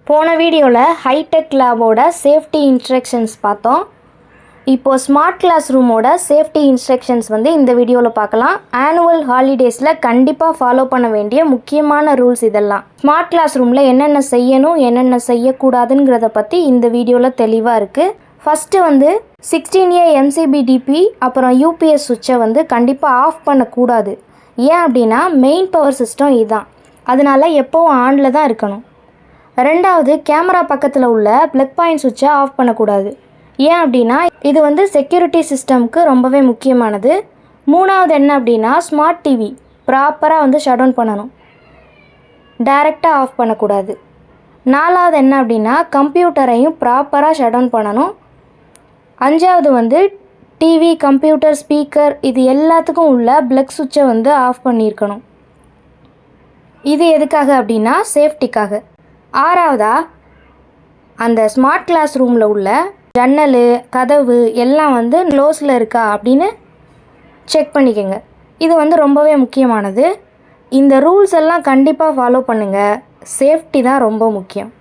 போன வீடியோவில் hitech லேபோட safety instructions பார்த்தோம். இப்போது ஸ்மார்ட் கிளாஸ் ரூமோட சேஃப்டி இன்ஸ்ட்ரக்ஷன்ஸ் இந்த வீடியோவில் பார்க்கலாம். ஆனுவல் ஹாலிடேஸில் கண்டிப்பாக ஃபாலோ பண்ண வேண்டிய முக்கியமான ரூல்ஸ் இதெல்லாம். ஸ்மார்ட் கிளாஸ் ரூமில் என்னென்ன செய்யணும் என்னென்ன செய்யக்கூடாதுங்கிறத பற்றி இந்த வீடியோவில் தெளிவாக இருக்குது. ஃபஸ்ட்டு 16A MCBDP அப்புறம் UPS சுவிட்சை கண்டிப்பாக ஆஃப் பண்ணக்கூடாது. ஏன் அப்படின்னா மெயின் பவர் சிஸ்டம் இதுதான், அதனால் எப்போவும் ஆனில் தான் இருக்கணும். ரெண்டாவது, கேமரா பக்கத்தில் உள்ள ப்ளக் பாயிண்ட் சுவிட்சை ஆஃப் பண்ணக்கூடாது. ஏன் அப்படின்னா இது செக்யூரிட்டி சிஸ்டம்க்கு ரொம்பவே முக்கியமானது. மூணாவது என்ன அப்படின்னா ஸ்மார்ட் டிவி ப்ராப்பராக ஷட் டவுன் பண்ணணும், டைரெக்டாக ஆஃப் பண்ணக்கூடாது. நாலாவது என்ன அப்படின்னா கம்ப்யூட்டரையும் ப்ராப்பராக ஷட் டவுன் பண்ணணும். அஞ்சாவது டிவி, கம்ப்யூட்டர், ஸ்பீக்கர் இது எல்லாத்துக்கும் உள்ள ப்ளக் சுவிட்சை ஆஃப் பண்ணியிருக்கணும். இது எதுக்காக அப்படின்னா சேஃப்டிக்காக. ஆறாவதா, அந்த ஸ்மார்ட் கிளாஸ் ரூமில் உள்ள ஜன்னல், கதவு எல்லாம் க்ளோஸில் இருக்கா அப்படின்னு செக் பண்ணிக்கோங்க. இது ரொம்பவே முக்கியமானது. இந்த ரூல்ஸ் எல்லாம் கண்டிப்பாக ஃபாலோ பண்ணுங்கள். சேஃப்டி தான் ரொம்ப முக்கியம்.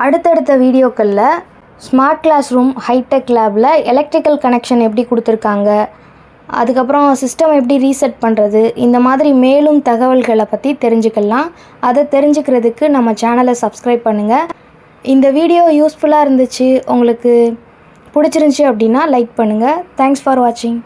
அடுத்தடுத்த வீடியோக்களில் ஸ்மார்ட் கிளாஸ் ரூம் ஹைடெக் லேபில் எலக்ட்ரிக்கல் கனெக்ஷன் எப்படி கொடுத்துருக்காங்க, அதுக்கப்புறம் சிஸ்டம் எப்படி ரீசெட் பண்ணுறது, இந்த மாதிரி மேலும் தகவல்களை பற்றி தெரிஞ்சுக்கலாம். அதை தெரிஞ்சுக்கிறதுக்கு நம்ம சேனலை சப்ஸ்கிரைப் பண்ணுங்கள். இந்த வீடியோ யூஸ்ஃபுல்லாக இருந்துச்சு, உங்களுக்கு பிடிச்சிருந்துச்சி அப்படின்னா லைக் பண்ணுங்கள். தேங்க்ஸ் ஃபார் வாட்சிங்.